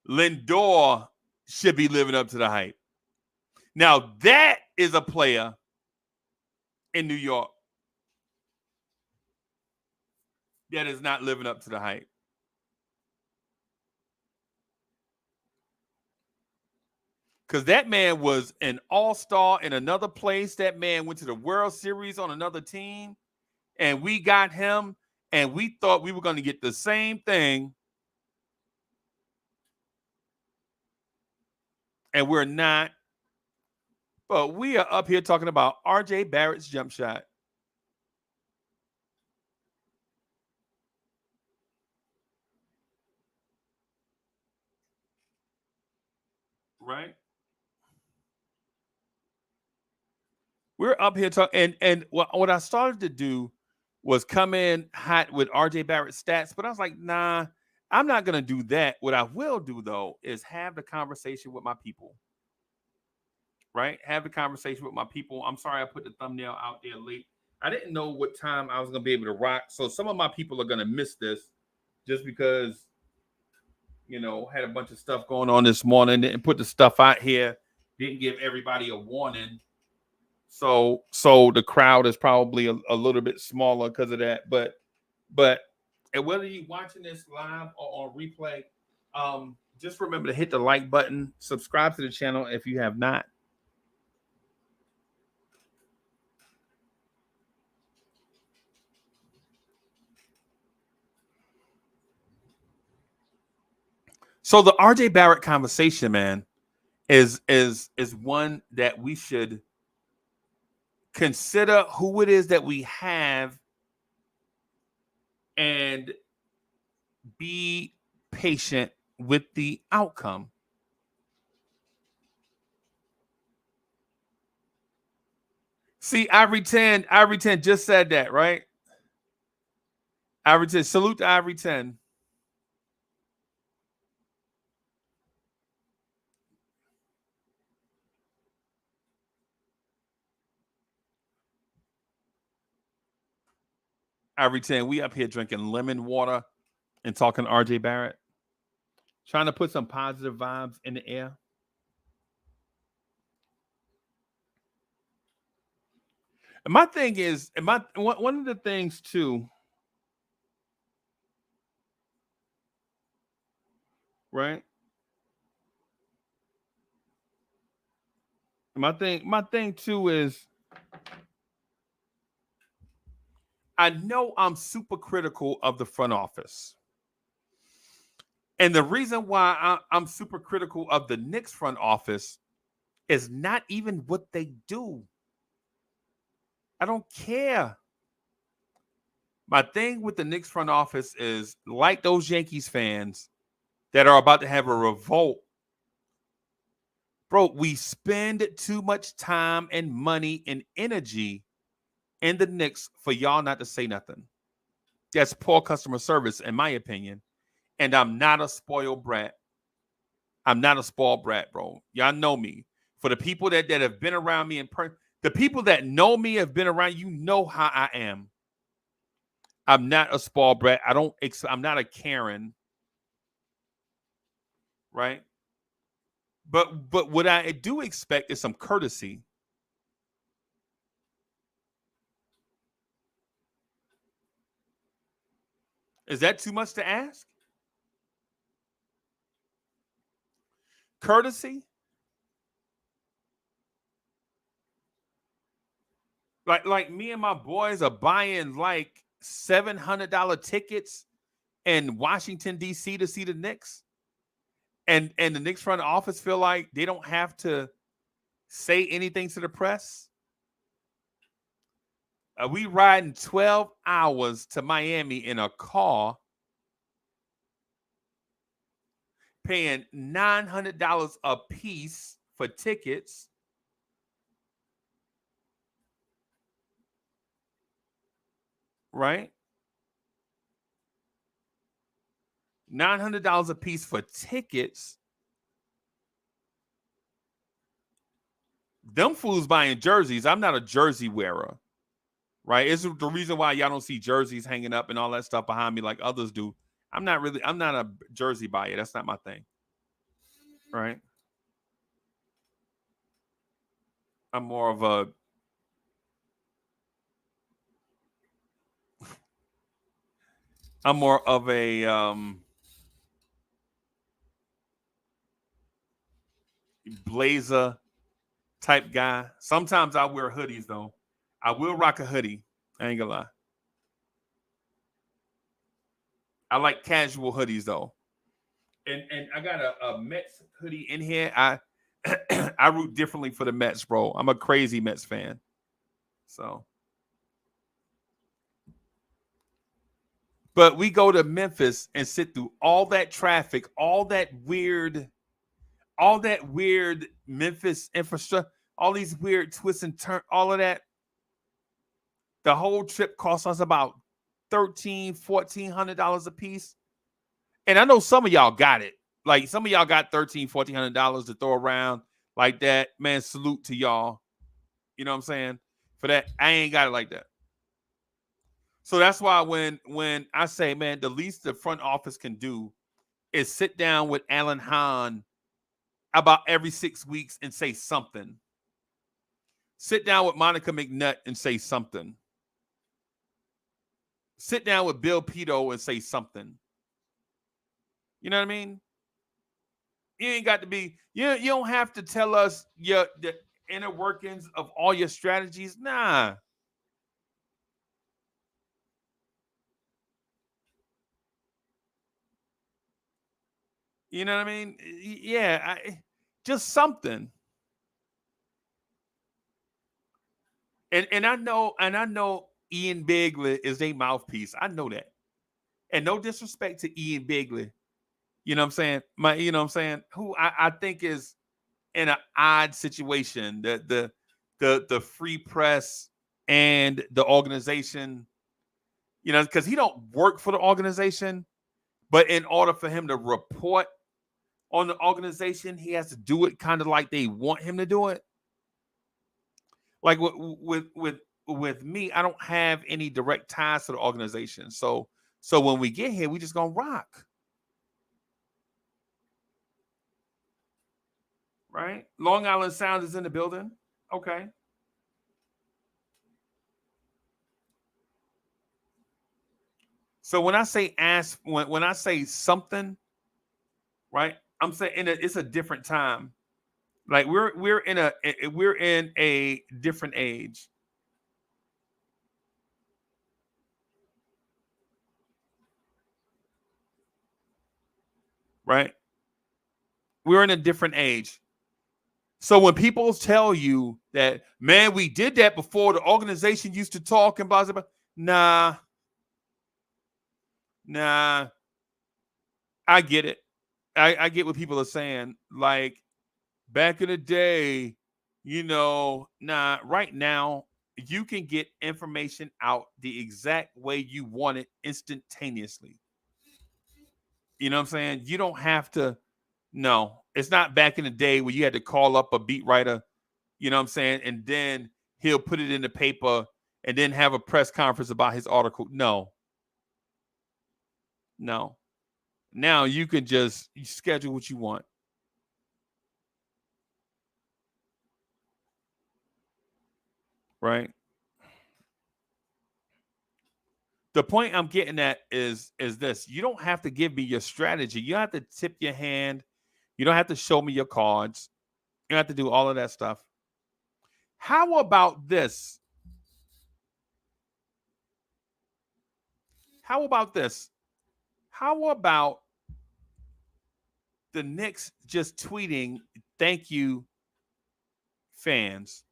Lindor should be living up to the hype. Now, that is a player in New York that is not living up to the hype. Because that man was an all-star in another place. That man went to the World Series on another team. And we got him, and we thought we were going to get the same thing. And we're not. But we are up here talking about RJ Barrett's jump shot. Right? We're up here talking, and what I started to do was come in hot with RJ Barrett stats, but I was like, nah, I'm not going to do that. What I will do, though, is have the conversation with my people. Right? Have the conversation with my people. I'm sorry I put the thumbnail out there late. I didn't know what time I was going to be able to rock. So some of my people are going to miss this just because, had a bunch of stuff going on this morning. Didn't put the stuff out here. Didn't give everybody a warning. So the crowd is probably a little bit smaller because of that. But and whether you're watching this live or on replay, just remember to hit the like button, subscribe to the channel if you have not. So the RJ Barrett conversation, man, is one that we should consider who it is that we have and be patient with the outcome. See, Ivory 10 just said that, right? Ivory 10, salute to Ivory 10. Ivory 10, we up here drinking lemon water and talking RJ Barrett. Trying to put some positive vibes in the air. And my thing is, one of the things too, right? My thing too is, I know I'm super critical of the front office. And the reason why I'm super critical of the Knicks front office is not even what they do. I don't care. My thing with the Knicks front office is, like those Yankees fans that are about to have a revolt. Bro, we spend too much time and money and energy in the Knicks for y'all not to say nothing. That's poor customer service, in my opinion. And I'm not a spoiled brat. I'm not a spoiled brat, bro. Y'all know me. For the people that have been around me the people that know me have been around, you know how I am. I'm not a spoiled brat. I'm not a Karen. Right? But what I do expect is some courtesy. Is that too much to ask? Courtesy? Like me and my boys are buying like $700 tickets in Washington, D.C. to see the Knicks. And the Knicks front office feel like they don't have to say anything to the press. We riding 12 hours to Miami in a car, paying $900 a piece for tickets. Right? $900 a piece for tickets. Them fools buying jerseys. I'm not a jersey wearer. Right? It's the reason why y'all don't see jerseys hanging up and all that stuff behind me like others do. I'm not a jersey buyer. That's not my thing. Right? I'm more of a blazer type guy. Sometimes I wear hoodies though. I will rock a hoodie. I ain't gonna lie. I like casual hoodies though. And I got a Mets hoodie in here. I I root differently for the Mets, bro. I'm a crazy Mets fan. So, but we go to Memphis and sit through all that traffic, all that weird Memphis infrastructure, all these weird twists and turns, all of that. The whole trip cost us about $1,400 a piece. And I know some of y'all got it. Like some of y'all got $1,400 to throw around like that. Man, salute to y'all. You know what I'm saying? For that, I ain't got it like that. So that's why when I say, man, the least the front office can do is sit down with Alan Hahn about every 6 weeks and say something. Sit down with Monica McNutt and say something. Sit down with Bill Pito and say something. You know what I mean? You ain't got to be. You don't have to tell us the inner workings of all your strategies. Nah. You know what I mean? Yeah, just something. And I know Ian Begley is a mouthpiece. I know that. And no disrespect to Ian Begley. You know what I'm saying? You know what I'm saying? Who I think is in an odd situation. The free press and the organization, you know, because he don't work for the organization, but in order for him to report on the organization, he has to do it kind of like they want him to do it. Like with me, I don't have any direct ties to the organization. So when we get here, we just gonna rock. Right? Long Island Sound is in the building. Okay. So when I say ask, when I say something, right? I'm saying it's a different time. Like we're in a different age. Right? We're in a different age. So when people tell you that, man, we did that before the organization used to talk and blah, blah, blah, nah, I get it. I get what people are saying. Like back in the day, you know, right now, you can get information out the exact way you want it instantaneously. You know what I'm saying? You don't have to, no, it's not back in the day where you had to call up a beat writer, you know what I'm saying? And then he'll put it in the paper and then have a press conference about his article. No. Now you can just schedule what you want. Right? The point I'm getting at is this. You don't have to give me your strategy. You don't have to tip your hand. You don't have to show me your cards. You don't have to do all of that stuff. How about this? How about this? How about the Knicks just tweeting, thank you, fans?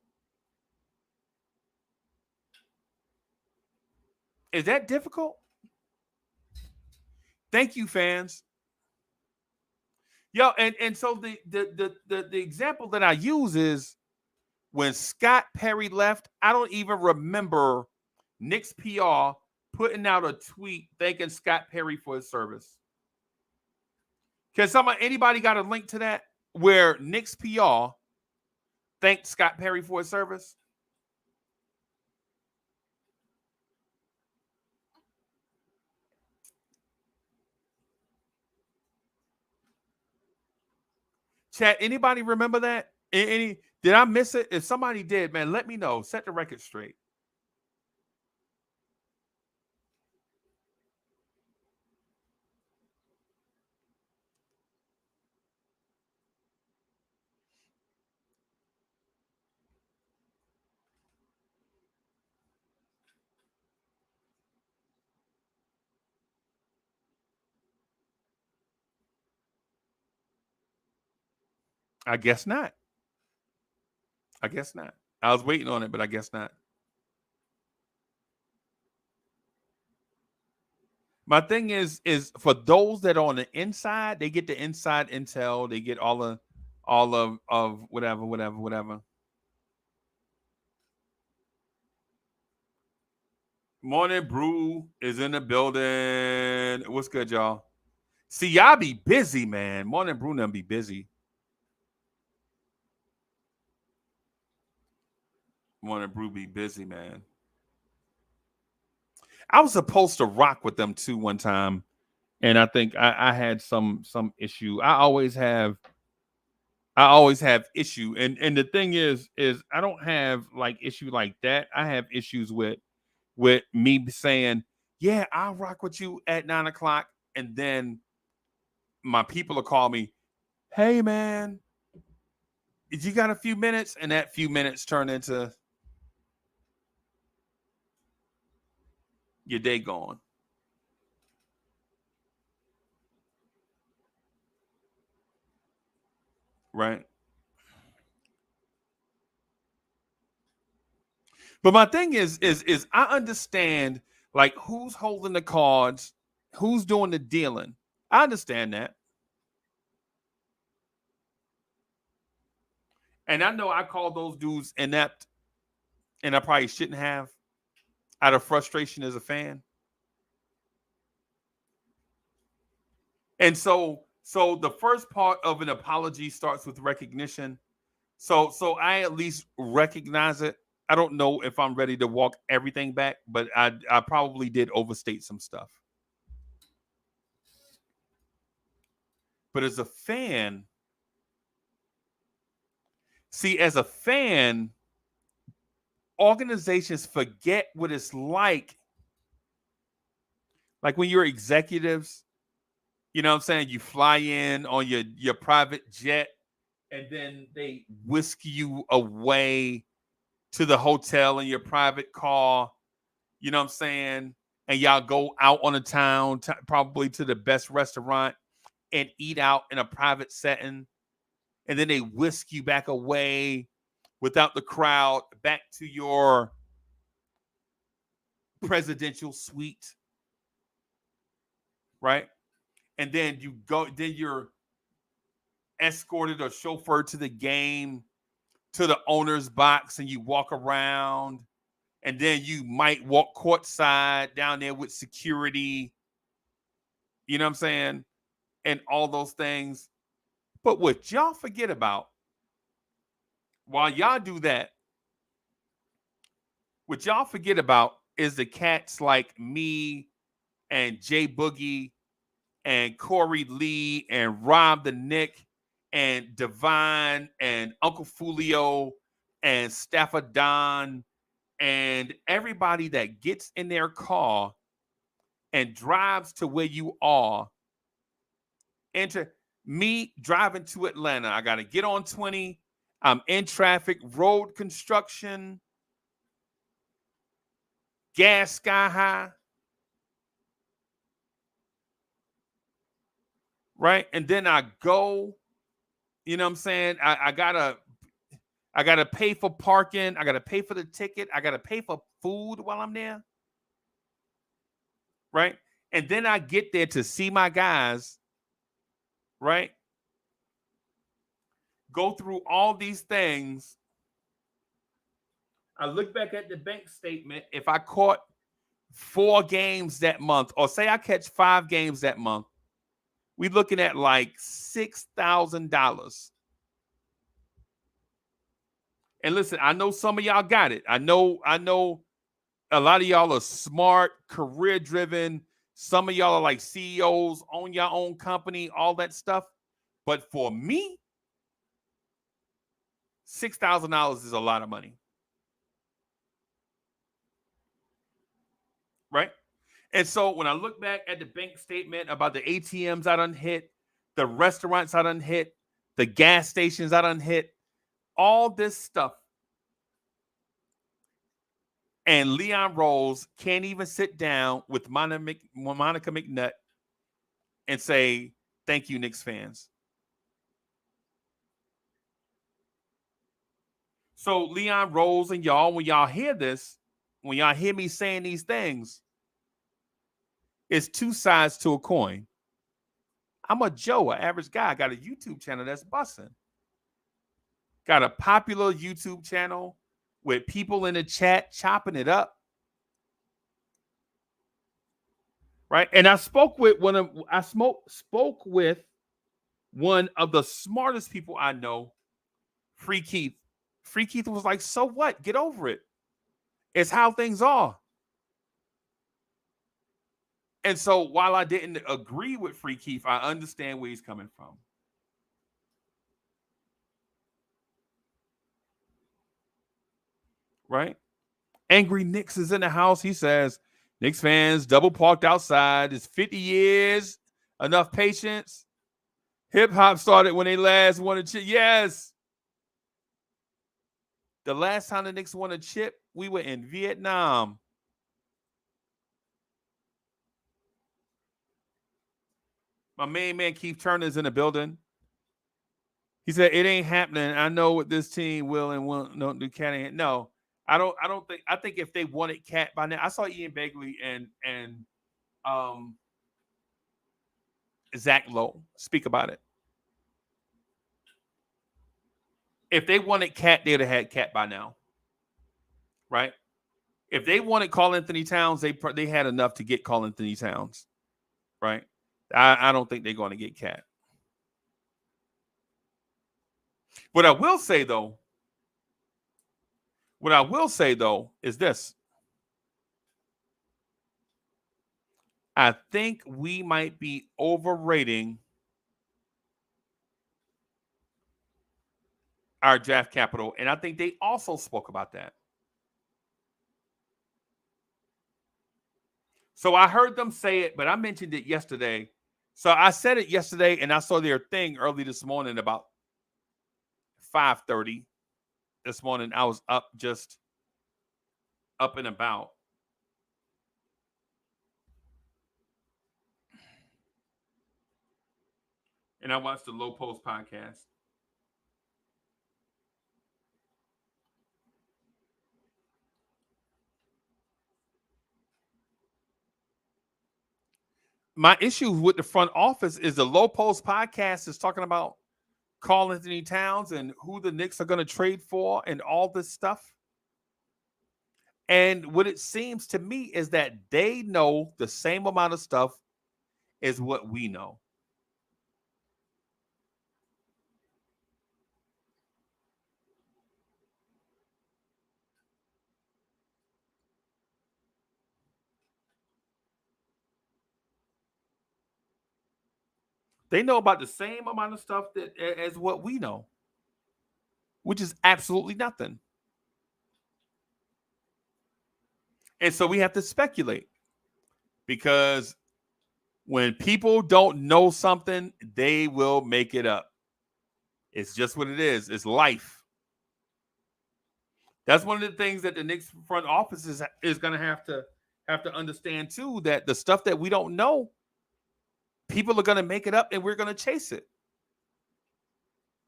Is that difficult? Thank you, fans. Yo, and so the example that I use is when Scott Perry left, I don't even remember Knicks PR putting out a tweet thanking Scott Perry for his service. Can anybody got a link to that where Knicks PR thanked Scott Perry for his service? Chat, anybody remember that? Did I miss it? If somebody did, man, let me know. Set the record straight. I guess not. I guess not. I was waiting on it, but I guess not. My thing is for those that are on the inside, they get the inside intel. They get all of whatever. Morning Brew is in the building. What's good, y'all? See, y'all be busy, man. Morning Brew them be busy. Morning Brew be busy, man. I was supposed to rock with them too one time, and I think I had some issue. I always have issue, and the thing is I don't have like issue like that. I have issues with me saying, yeah, I'll rock with you at 9 o'clock, and then my people will call me, hey man, you got a few minutes? And that few minutes turn into your day gone. Right? But my thing is I understand like who's holding the cards, who's doing the dealing. I understand that. And I know I call those dudes inept, and I probably shouldn't have out of frustration as a fan. And so the first part of an apology starts with recognition. So I at least recognize it. I don't know if I'm ready to walk everything back, but I probably did overstate some stuff. But as a fan, as a fan, organizations forget what it's like. Like when you're executives, you know what I'm saying? You fly in on your private jet, and then they whisk you away to the hotel in your private car. You know what I'm saying? And y'all go out on the town, probably to the best restaurant, and eat out in a private setting. And then they whisk you back away without the crowd back to your presidential suite. Right? And then you're escorted or chauffeured to the game, to the owner's box, and you walk around. And then you might walk courtside down there with security. You know what I'm saying? And all those things. But what y'all forget about, while y'all do that, what y'all forget about is the cats like me and Jay Boogie and Corey Lee and Rob the Nick and Divine and Uncle Fulio and Staffa Don and everybody that gets in their car and drives to where you are. Enter me driving to Atlanta. I got to get on 20. I'm in traffic, road construction, gas sky high. Right? And then I go, you know what I'm saying? I gotta pay for parking. I gotta pay for the ticket. I gotta pay for food while I'm there. Right? And then I get there to see my guys, right? Go through all these things. I look back at the bank statement. If I caught 4 games that month, or say I catch 5 games that month, we're looking at like $6,000. And listen, I know some of y'all got it. I know a lot of y'all are smart, career-driven. Some of y'all are like CEOs, own your own company, all that stuff. But for me, $6,000 is a lot of money. Right? And so when I look back at the bank statement about the ATMs I done hit, the restaurants I done hit, the gas stations I done hit, all this stuff. And Leon Rose can't even sit down with Monica McNutt and say, thank you, Knicks fans. So Leon Rose and y'all, when y'all hear this, when y'all hear me saying these things, it's 2 sides to a coin. I'm a Joe, an average guy. I got a YouTube channel that's busting. Got a popular YouTube channel with people in the chat chopping it up. Right? And I spoke with one of the smartest people I know, Free Keith. Free Keith was like, so what? Get over it. It's how things are. And so while I didn't agree with Free Keith, I understand where he's coming from. Right? Angry Knicks is in the house. He says, Knicks fans double parked outside. It's 50 years. Enough patience. Hip hop started when they last won a chip. Yes. The last time the Knicks won a chip, we were in Vietnam. My main man Keith Turner's in the building. He said it ain't happening. I know what this team will and won't do. Cat. No, I don't think. I think if they wanted Cat by now, I saw Ian Begley and Zach Lowe speak about it. If they wanted Cat, they'd have had Cat by now, right? If they wanted Karl Anthony Towns, they had enough to get Karl Anthony Towns, right? I don't think they're going to get Cat. What I will say though is this. I think we might be overrating our draft capital, and I think they also spoke about that. So I heard them say it, but I mentioned it yesterday. So I said it yesterday, and I saw their thing early this morning about 5:30 this morning. I was up and about. And I watched the Low Post podcast. My issue with the front office is the Low Post podcast is talking about Karl Anthony Towns and who the Knicks are going to trade for and all this stuff. And what it seems to me is that they know the same amount of stuff as what we know. They know about the same amount of stuff as what we know, which is absolutely nothing. And so we have to speculate because when people don't know something, they will make it up. It's just what it is. It's life. That's one of the things that the Knicks front office is going to have to understand too, that the stuff that we don't know, people are going to make it up and we're going to chase it.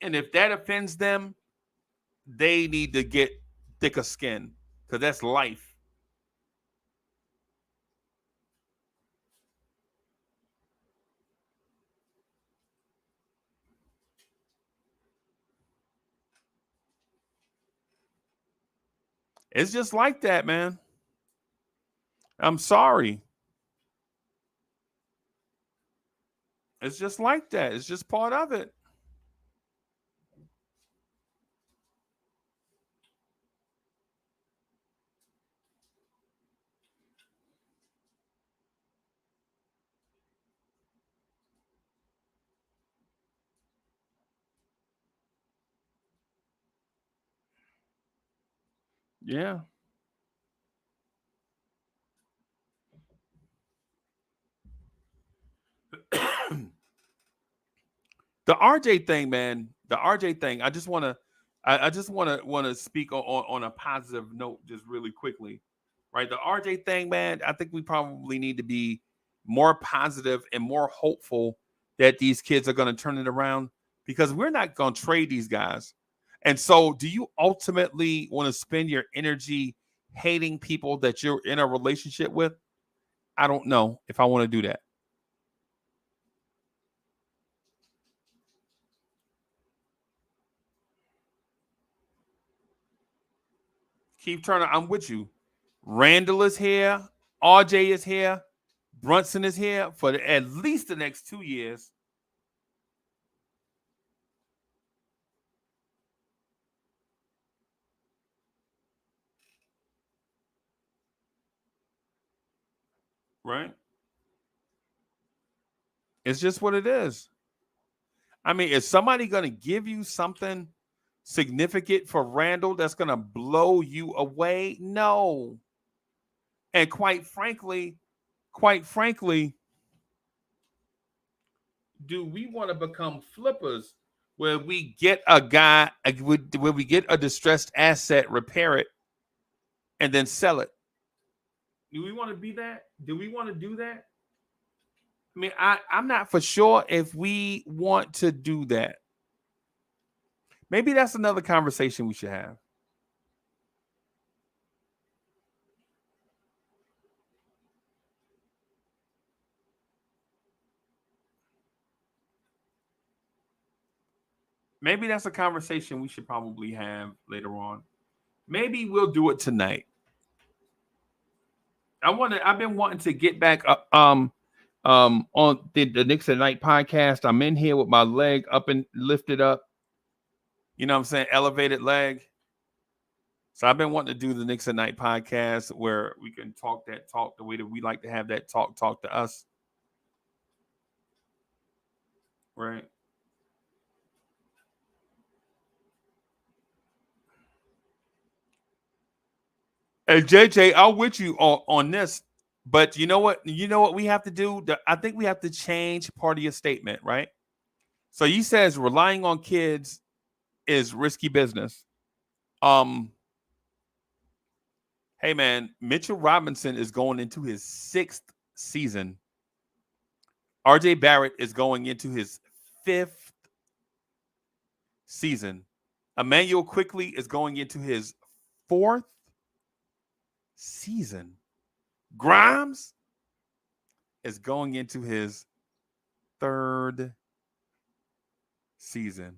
And if that offends them, they need to get thicker skin because that's life. It's just like that, man. I'm sorry. It's just like that. It's just part of it. Yeah. The RJ thing, man. The RJ thing. I just want to speak on a positive note, just really quickly, right? The RJ thing, man. I think we probably need to be more positive and more hopeful that these kids are going to turn it around because we're not going to trade these guys. And so, do you ultimately want to spend your energy hating people that you're in a relationship with? I don't know if I want to do that. Keith Turner, I'm with you. Randall is here. RJ is here. Brunson is here for at least the next 2 years. Right? It's just what it is. I mean, is somebody going to give you something significant for Randall that's going to blow you away? No. And quite frankly, do we want to become flippers where we get a guy, where we get a distressed asset, repair it, and then sell it? Do we want to be that? Do we want to do that? I mean, I'm not for sure if we want to do that. Maybe that's another conversation we should have. Maybe that's a conversation we should probably have later on. Maybe we'll do it tonight. I've been wanting to get back up on the Knicks at Night podcast. I'm in here with my leg up and lifted up. You know what I'm saying? Elevated leg. So I've been wanting to do the Knicks at Night podcast where we can talk that talk the way that we like to have that talk to us. Right. Hey JJ, I'm with you on this, but you know what? You know what we have to do? I think we have to change part of your statement, right? So you says relying on kids is risky business. Hey man, Mitchell Robinson is going into his 6th season. RJ Barrett is going into his 5th season. Emmanuel Quickly is going into his 4th season. Grimes is going into his 3rd season.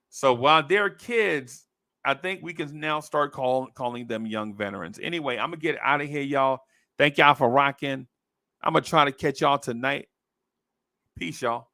So while they're kids, I think we can now start calling them young veterans. Anyway, I'm going to get out of here, y'all. Thank y'all for rocking. I'm going to try to catch y'all tonight. Peace, y'all.